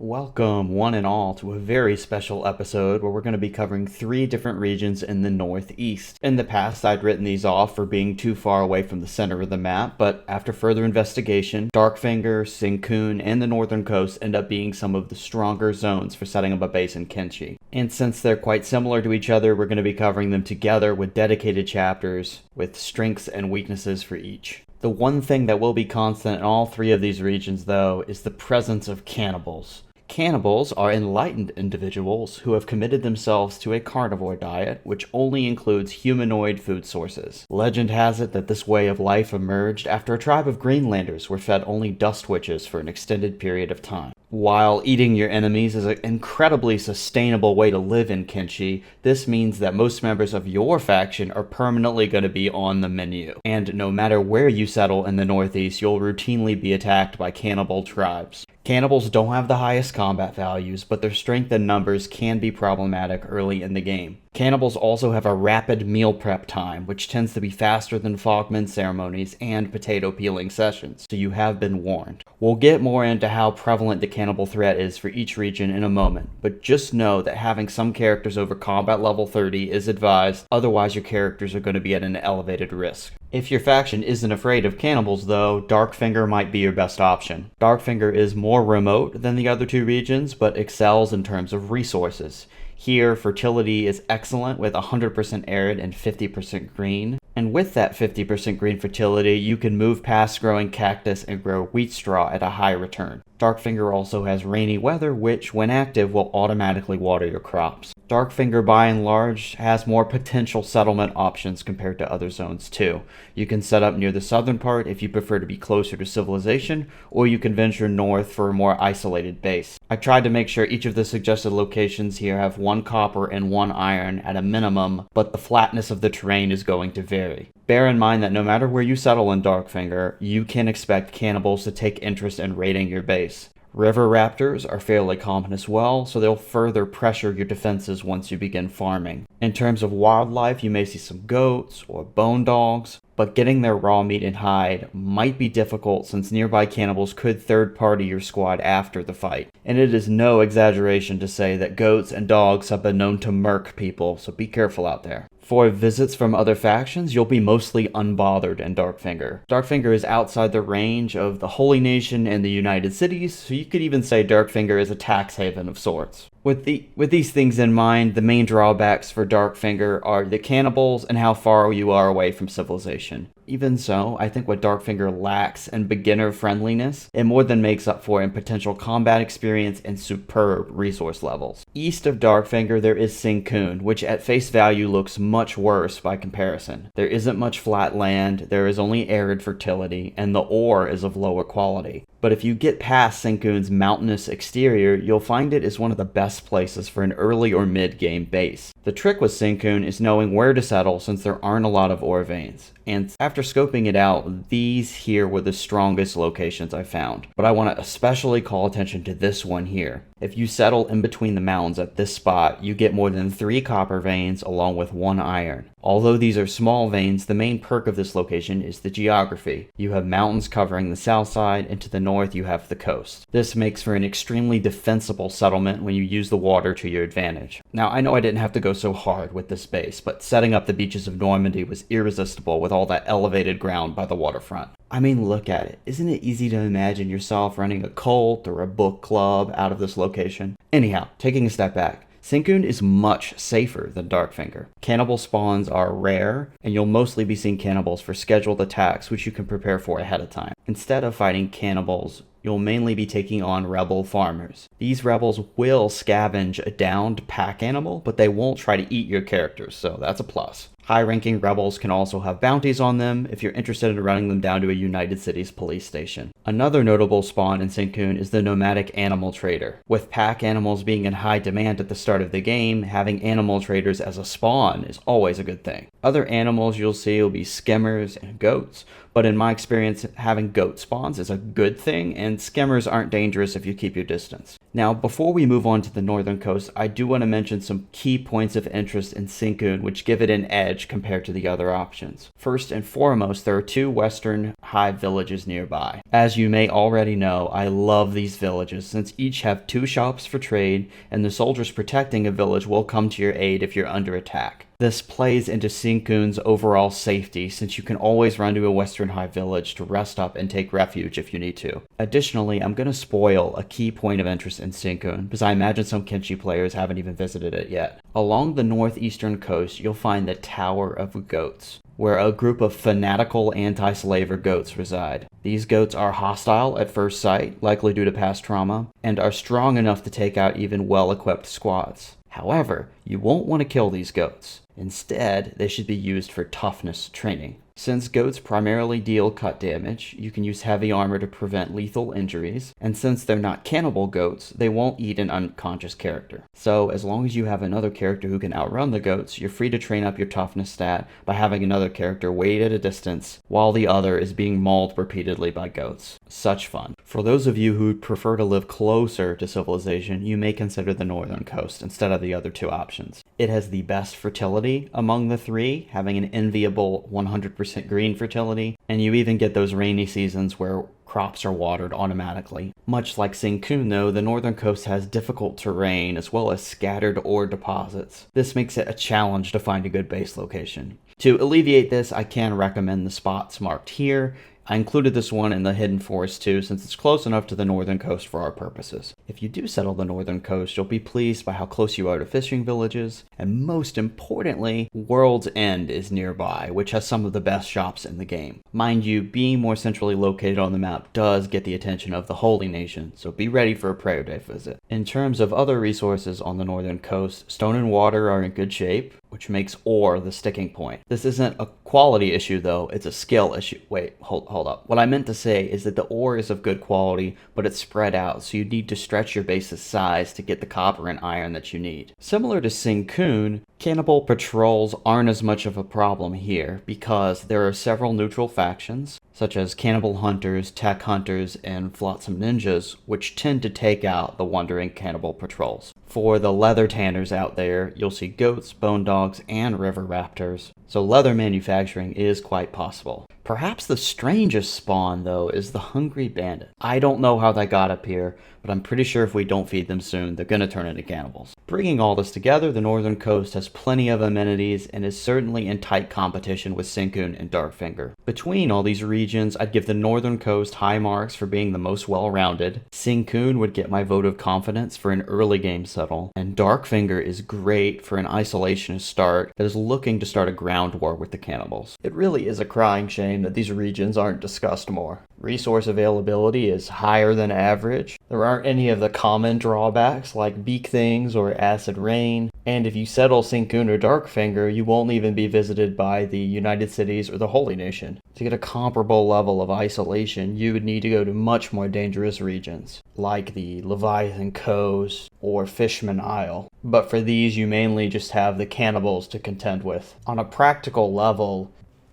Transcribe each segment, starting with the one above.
Welcome, one and all, to a very special episode where we're going to be covering 3 different regions in the Northeast. In the past, I'd written these off for being too far away from the center of the map, but after further investigation, Darkfinger, Sinkuun, and the Northern Coast end up being some of the stronger zones for setting up a base in Kenshi. And since they're quite similar to each other, we're going to be covering them together with dedicated chapters with strengths and weaknesses for each. The one thing that will be constant in all 3 of these regions, though, is the presence of cannibals. Cannibals are enlightened individuals who have committed themselves to a carnivore diet, which only includes humanoid food sources. Legend has it that this way of life emerged after a tribe of Greenlanders were fed only dust witches for an extended period of time. While eating your enemies is an incredibly sustainable way to live in Kenshi, this means that most members of your faction are permanently going to be on the menu. And no matter where you settle in the Northeast, you'll routinely be attacked by cannibal tribes. Cannibals don't have the highest combat values, but their strength and numbers can be problematic early in the game. Cannibals also have a rapid meal prep time, which tends to be faster than Fogman ceremonies and potato peeling sessions, so you have been warned. We'll get more into how prevalent the cannibal threat is for each region in a moment, but just know that having some characters over combat level 30 is advised, otherwise your characters are going to be at an elevated risk. If your faction isn't afraid of cannibals though, Darkfinger might be your best option. Darkfinger is more remote than the other 2 regions, but excels in terms of resources. Here, fertility is excellent with 100% arid and 50% green. And with that 50% green fertility, you can move past growing cactus and grow wheat straw at a high return. Darkfinger also has rainy weather, which, when active, will automatically water your crops. Darkfinger, by and large, has more potential settlement options compared to other zones, too. You can set up near the southern part if you prefer to be closer to civilization, or you can venture north for a more isolated base. I tried to make sure each of the suggested locations here have 1 copper and 1 iron at a minimum, but the flatness of the terrain is going to vary. Bear in mind that no matter where you settle in Darkfinger, you can expect cannibals to take interest in raiding your base. River raptors are fairly common as well, so they'll further pressure your defenses once you begin farming. In terms of wildlife, you may see some goats or bone dogs, but getting their raw meat and hide might be difficult since nearby cannibals could third-party your squad after the fight. And it is no exaggeration to say that goats and dogs have been known to murk people, so be careful out there. For visits from other factions, you'll be mostly unbothered in Darkfinger. Darkfinger is outside the range of the Holy Nation and the United Cities, so you could even say Darkfinger is a tax haven of sorts. With these things in mind, the main drawbacks for Darkfinger are the cannibals and how far you are away from civilization. Even so, I think what Darkfinger lacks in beginner friendliness, it more than makes up for in potential combat experience and superb resource levels. East of Darkfinger, there is Sinkuun, which at face value looks much worse by comparison. There isn't much flat land, there is only arid fertility, and the ore is of lower quality. But if you get past Sinkuun's mountainous exterior, you'll find it is one of the best places for an early or mid-game base. The trick with Sinkuun is knowing where to settle since there aren't a lot of ore veins. And after scoping it out, these here were the strongest locations I found. But I want to especially call attention to this one here. If you settle in between the mountains at this spot, you get more than 3 copper veins along with 1 iron. Although these are small veins, the main perk of this location is the geography. You have mountains covering the south side, and to the north you have the coast. This makes for an extremely defensible settlement when you use the water to your advantage. Now, I know I didn't have to go so hard with this base, but setting up the beaches of Normandy was irresistible with all that elevated ground by the waterfront. I mean, look at it. Isn't it easy to imagine yourself running a cult or a book club out of this location? Anyhow, taking a step back, Sinkuun is much safer than Darkfinger. Cannibal spawns are rare, and you'll mostly be seeing cannibals for scheduled attacks, which you can prepare for ahead of time. Instead of fighting cannibals, you'll mainly be taking on rebel farmers. These rebels will scavenge a downed pack animal, but they won't try to eat your characters, so that's a plus. High-ranking rebels can also have bounties on them if you're interested in running them down to a United Cities police station. Another notable spawn in Sinkuun is the nomadic animal trader. With pack animals being in high demand at the start of the game, having animal traders as a spawn is always a good thing. Other animals you'll see will be skimmers and goats, but in my experience, having goat spawns is a good thing, and skimmers aren't dangerous if you keep your distance. Now, before we move on to the northern coast, I do want to mention some key points of interest in Sinkuun which give it an edge edge compared to the other options. First and foremost, there are 2 western hive villages nearby. As you may already know, I love these villages since each have 2 shops for trade, and the soldiers protecting a village will come to your aid if you're under attack. This plays into Sinkuun's overall safety since you can always run to a western hive village to rest up and take refuge if you need to. Additionally, I'm going to spoil a key point of interest in Sinkuun because I imagine some Kenshi players haven't even visited it yet. Along the northeastern coast, you'll find the Tower of Goats, where a group of fanatical anti-slaver goats reside. These goats are hostile at first sight, likely due to past trauma, and are strong enough to take out even well-equipped squads. However, you won't want to kill these goats. Instead, they should be used for toughness training. Since goats primarily deal cut damage, you can use heavy armor to prevent lethal injuries, and since they're not cannibal goats, they won't eat an unconscious character. So, as long as you have another character who can outrun the goats, you're free to train up your toughness stat by having another character wait at a distance while the other is being mauled repeatedly by goats. Such fun. For those of you who prefer to live closer to civilization, you may consider the northern coast instead of the other 2 options. It has the best fertility among the 3, having an enviable 100% green fertility, and you even get those rainy seasons where crops are watered automatically. Much like Sinkuun though, the northern coast has difficult terrain as well as scattered ore deposits. This makes it a challenge to find a good base location. To alleviate this, I can recommend the spots marked here. I included this one in the Hidden Forest too, since it's close enough to the northern coast for our purposes. If you do settle the northern coast, you'll be pleased by how close you are to fishing villages, and most importantly, World's End is nearby, which has some of the best shops in the game. Mind you, being more centrally located on the map does get the attention of the Holy Nation, so be ready for a prayer day visit. In terms of other resources on the northern coast, stone and water are in good shape, which makes ore the sticking point. This isn't a quality issue though, it's a skill issue. Wait, hold up. What I meant to say is that the ore is of good quality, but it's spread out, so you need to stretch your base's size to get the copper and iron that you need. Similar to Sinkuun, cannibal patrols aren't as much of a problem here because there are several neutral factions, such as cannibal hunters, tech hunters, and flotsam ninjas, which tend to take out the wandering cannibal patrols. For the leather tanners out there, you'll see goats, bone dogs, and river raptors, so leather manufacturing is quite possible. Perhaps the strangest spawn, though, is the hungry bandit. I don't know how they got up here, but I'm pretty sure if we don't feed them soon, they're gonna turn into cannibals. Bringing all this together, the northern coast has plenty of amenities and is certainly in tight competition with Sinkuun and Darkfinger. Between all these regions, I'd give the northern coast high marks for being the most well-rounded. Sinkuun would get my vote of confidence for an early game settle, and Darkfinger is great for an isolationist start that is looking to start a ground war with the cannibals. It really is a crying shame that these regions aren't discussed more. Resource availability is higher than average. There aren't any of the common drawbacks like beak things or acid rain, and if you settle Sinkuun or Darkfinger, you won't even be visited by the United Cities or the Holy Nation. To get a comparable level of isolation, you would need to go to much more dangerous regions, like the Leviathan Coast or Fishman Isle. But for these, you mainly just have the cannibals to contend with. On a practical level,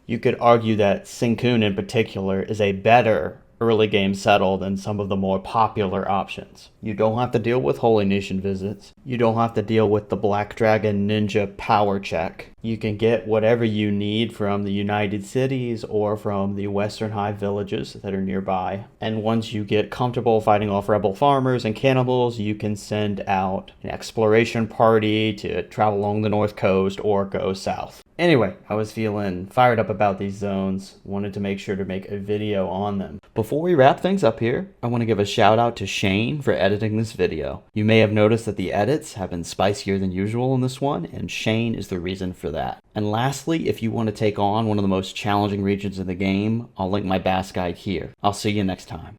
you could argue that Sinkuun in particular is a better early game settle than some of the more popular options. You don't have to deal with Holy Nation visits. You don't have to deal with the Black Dragon Ninja power check. You can get whatever you need from the United Cities or from the Western Hive villages that are nearby. And once you get comfortable fighting off rebel farmers and cannibals, you can send out an exploration party to travel along the north coast or go south. Anyway, I was feeling fired up about these zones, wanted to make sure to make a video on them. Before we wrap things up here, I want to give a shout out to Shane for editing this video. You may have noticed that the edits have been spicier than usual in this one, and Shane is the reason for that. And lastly, if you want to take on one of the most challenging regions in the game, I'll link my bass guide here. I'll see you next time.